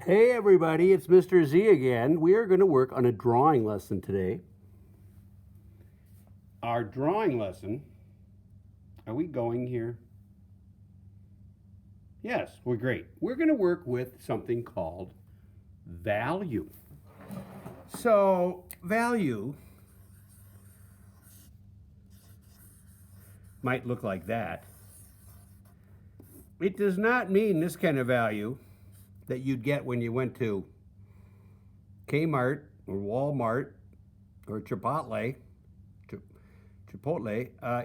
Hey everybody, it's Mr. Z again. We are going to work on a drawing lesson today. Our drawing lesson, are we going here? Yes, we're great. We're going to work with something called value. So, value might look like that. It does not mean this kind of value that you'd get when you went to Kmart or Walmart or Chipotle.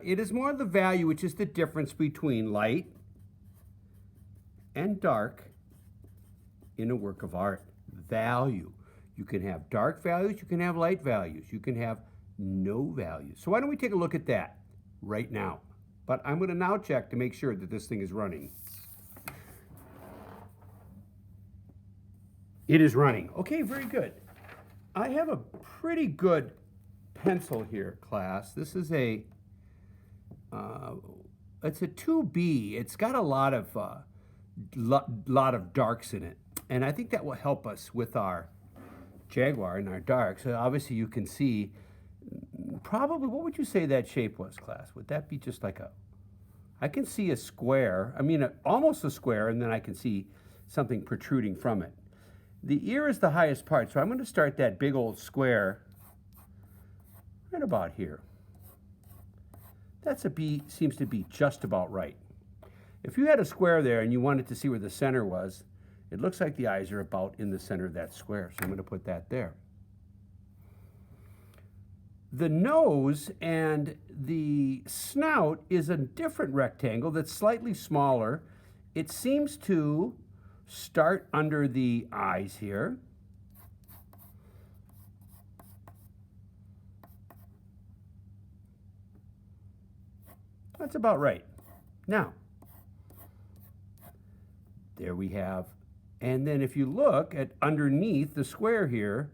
It is more the value, which is the difference between light and dark in a work of art. Value. You can have dark values, you can have light values, you can have no values. So why don't we take a look at that right now? But I'm going to now check to make sure that this thing is running. It is running. Okay, very good. I have a pretty good pencil here, class. This is it's a 2B. It's got a lot of darks in it, and I think that will help us with our Jaguar and our darks. So obviously, you can see probably, what would you say that shape was, class? Would that be just like I can see a square. I mean, almost a square, and then I can see something protruding from it. The ear is the highest part, so I'm going to start that big old square right about here. That's a B, seems to be just about right. If you had a square there and you wanted to see where the center was, it looks like the eyes are about in the center of that square, so I'm going to put that there. The nose and the snout is a different rectangle that's slightly smaller. It seems to start under the eyes here. That's about right. Now, there we have, and then if you look at underneath the square here,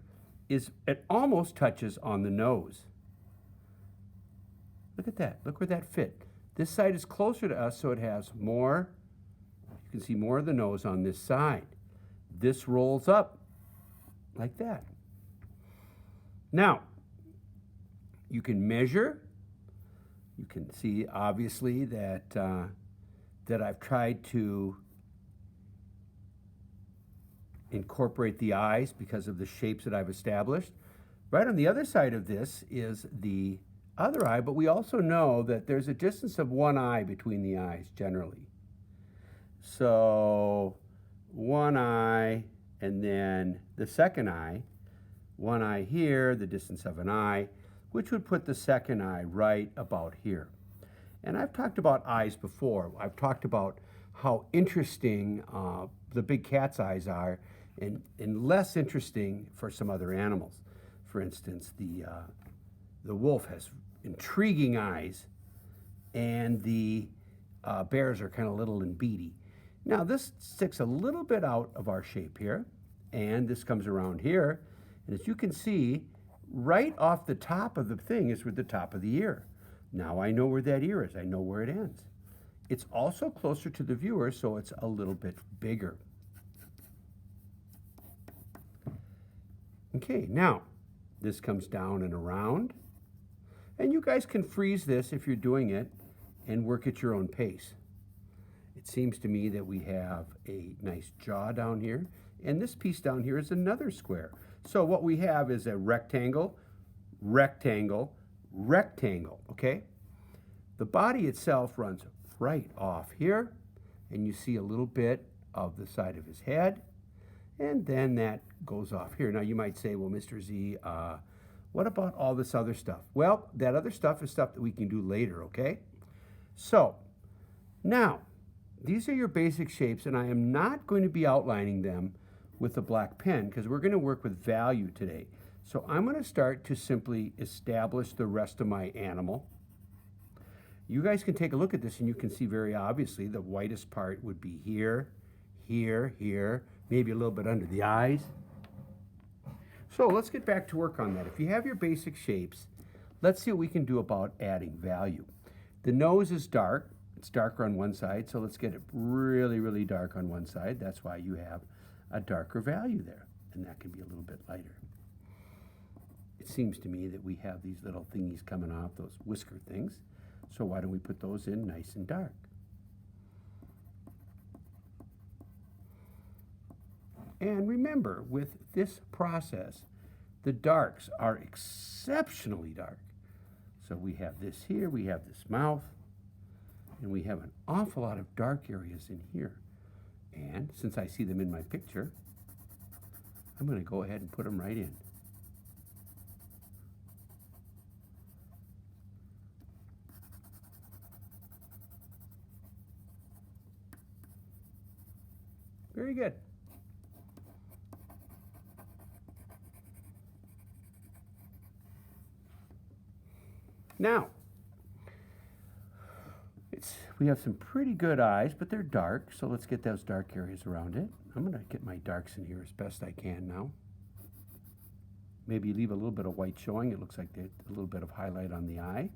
it almost touches on the nose. Look at that, look where that fit. This side is closer to us, so it has more. You can see more of the nose on this side. This rolls up like that. Now, you can measure. You can see, obviously, that I've tried to incorporate the eyes because of the shapes that I've established. Right on the other side of this is the other eye, but we also know that there's a distance of one eye between the eyes generally. So one eye, and then the second eye, one eye here, the distance of an eye, which would put the second eye right about here. And I've talked about eyes before. I've talked about how interesting the big cat's eyes are, and less interesting for some other animals. For instance, the wolf has intriguing eyes, and the bears are kind of little and beady. Now this sticks a little bit out of our shape here, and this comes around here, and as you can see, right off the top of the thing is where the top of the ear. Now I know where that ear is. I know where it ends. It's also closer to the viewer, so it's a little bit bigger. Okay, now this comes down and around, and you guys can freeze this if you're doing it and work at your own pace. It seems to me that we have a nice jaw down here, and this piece down here is another square. So what we have is a rectangle, rectangle, rectangle, okay? The body itself runs right off here, and you see a little bit of the side of his head, and then that goes off here. Now you might say, well, Mr. Z, what about all this other stuff? Well, that other stuff is stuff that we can do later, okay? So, now, these are your basic shapes, and I am not going to be outlining them with a black pen because we're going to work with value today. So I'm going to start to simply establish the rest of my animal. You guys can take a look at this and you can see very obviously the whitest part would be here, here, here, maybe a little bit under the eyes. So let's get back to work on that. If you have your basic shapes, let's see what we can do about adding value. The nose is dark. It's darker on one side, so let's get it really, really dark on one side. That's why you have a darker value there, and that can be a little bit lighter. It seems to me that we have these little thingies coming off, those whisker things, so why don't we put those in nice and dark? And remember, with this process, the darks are exceptionally dark. So we have this here, we have this mouth, and we have an awful lot of dark areas in here. And since I see them in my picture, I'm going to go ahead and put them right in. Very good. Now, we have some pretty good eyes, but they're dark, so let's get those dark areas around it. I'm going to get my darks in here as best I can now. Maybe leave a little bit of white showing. It looks like a little bit of highlight on the eye.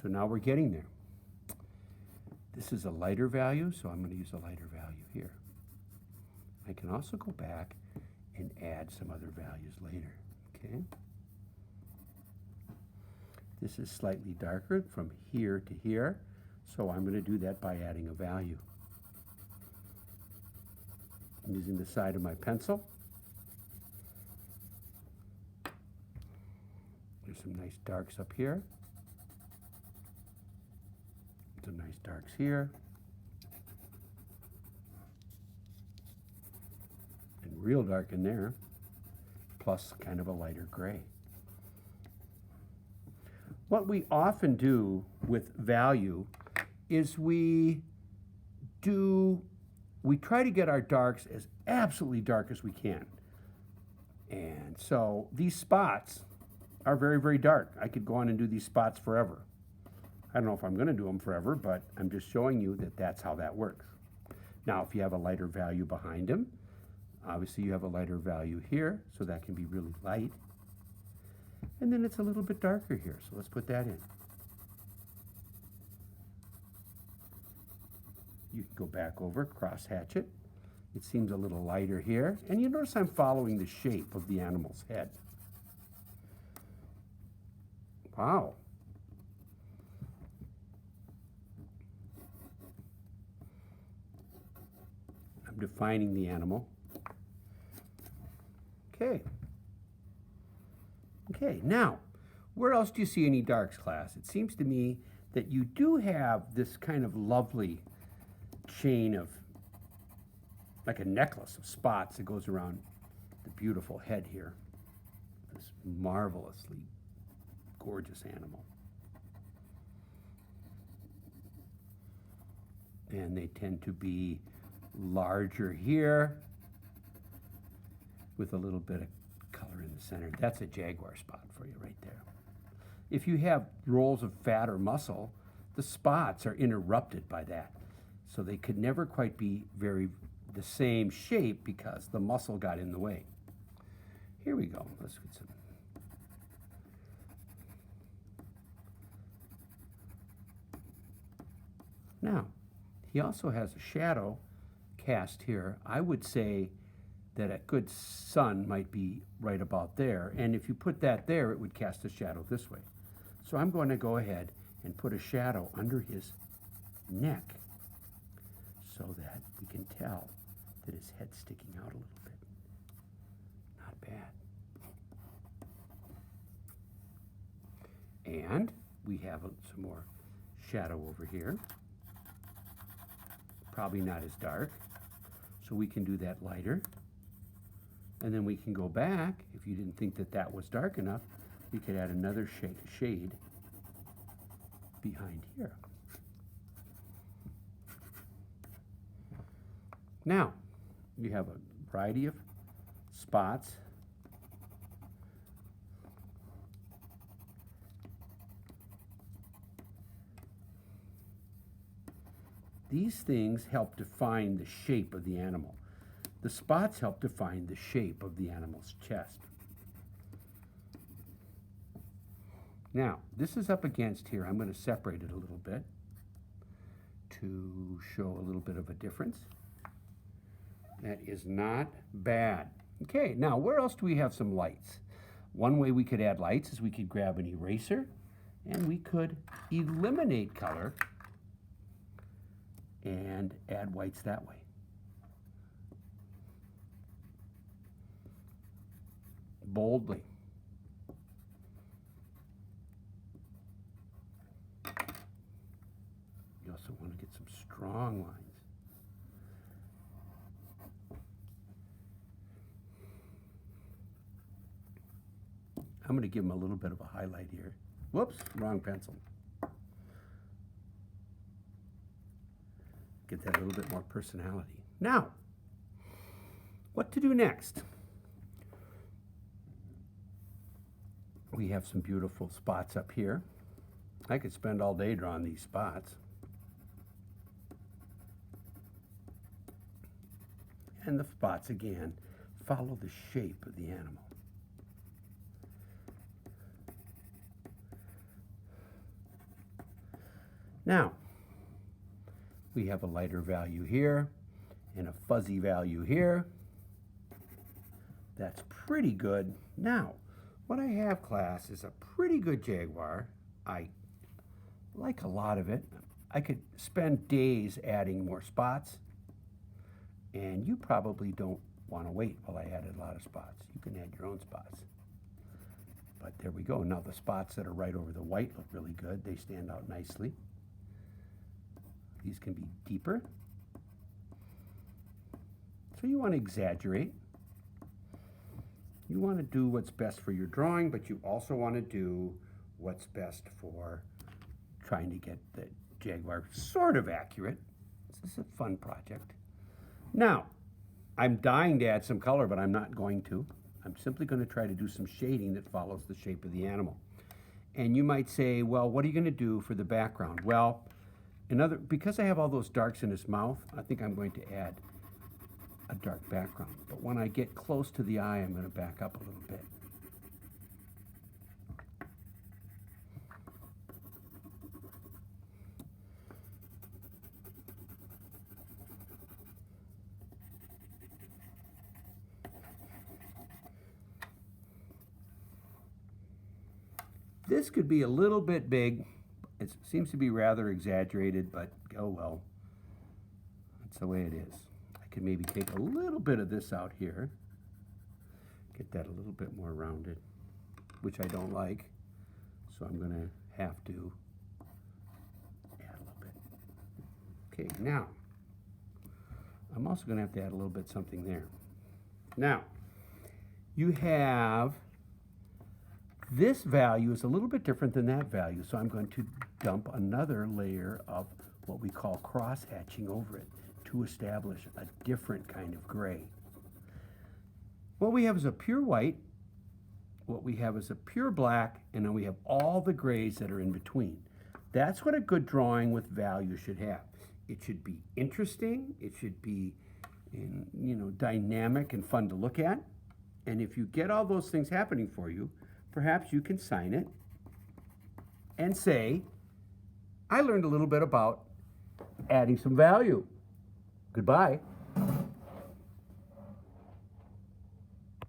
So now we're getting there. This is a lighter value, so I'm going to use a lighter value here. I can also go back and add some other values later, okay? This is slightly darker from here to here, so I'm going to do that by adding a value. I'm using the side of my pencil. There's some nice darks up here. Some nice darks here. And real dark in there, plus kind of a lighter gray. What we often do with value is we try to get our darks as absolutely dark as we can. And so these spots are very, very dark. I could go on and do these spots forever. I don't know if I'm going to do them forever, but I'm just showing you that that's how that works. Now, if you have a lighter value behind them, obviously you have a lighter value here, so that can be really light. And then it's a little bit darker here, so let's put that in. You can go back over, cross hatch it. It seems a little lighter here, and you notice I'm following the shape of the animal's head. Wow. I'm defining the animal. Okay. Okay, now, where else do you see any darks, class? It seems to me that you do have this kind of lovely chain of, like a necklace of spots that goes around the beautiful head here. This marvelously gorgeous animal. And they tend to be larger here with a little bit of color in the center. That's a Jaguar spot for you right there. If you have rolls of fat or muscle, the spots are interrupted by that. So they could never quite be the same shape because the muscle got in the way. Here we go. Let's get some. Now, he also has a shadow cast here. I would say that a good sun might be right about there. And if you put that there, it would cast a shadow this way. So I'm going to go ahead and put a shadow under his neck so that we can tell that his head's sticking out a little bit. Not bad. And we have some more shadow over here. Probably not as dark. So we can do that lighter. And then we can go back. If you didn't think that that was dark enough, we could add another shade behind here. Now, you have a variety of spots. These things help define the shape of the animal. The spots help define the shape of the animal's chest. Now, this is up against here. I'm going to separate it a little bit. to show a little bit of a difference. That is not bad. Okay, now where else do we have some lights? One way we could add lights is we could grab an eraser and we could eliminate color and add whites that way. Boldly. You also want to get some strong lines. I'm going to give them a little bit of a highlight here. Whoops, wrong pencil. Get that a little bit more personality. Now, what to do next? We have some beautiful spots up here. I could spend all day drawing these spots. And the spots, again, follow the shape of the animal. Now, we have a lighter value here and a fuzzy value here. That's pretty good. Now, what I have, class, is a pretty good Jaguar. I like a lot of it. I could spend days adding more spots, and you probably don't want to wait while I added a lot of spots. You can add your own spots. But there we go. Now the spots that are right over the white look really good. They stand out nicely. These can be deeper. So you want to exaggerate. You want to do what's best for your drawing, but you also want to do what's best for trying to get the Jaguar sort of accurate. This is a fun project. Now, I'm dying to add some color, but I'm not going to. I'm simply going to try to do some shading that follows the shape of the animal. And you might say, well, what are you going to do for the background? Well, because I have all those darks in his mouth, I think I'm going to add a dark background. But when I get close to the eye, I'm going to back up a little bit. This could be a little bit big. It seems to be rather exaggerated, but oh well. That's the way it is. I could maybe take a little bit of this out here. Get that a little bit more rounded, which I don't like. So I'm going to have to add a little bit. Okay, now, I'm also going to have to add a little bit something there. Now, you have this value is a little bit different than that value, so I'm going to dump another layer of what we call cross-hatching over it to establish a different kind of gray. What we have is a pure white, what we have is a pure black, and then we have all the grays that are in between. That's what a good drawing with value should have. It should be interesting, it should be dynamic and fun to look at, and if you get all those things happening for you, perhaps you can sign it and say, I learned a little bit about adding some value. Goodbye.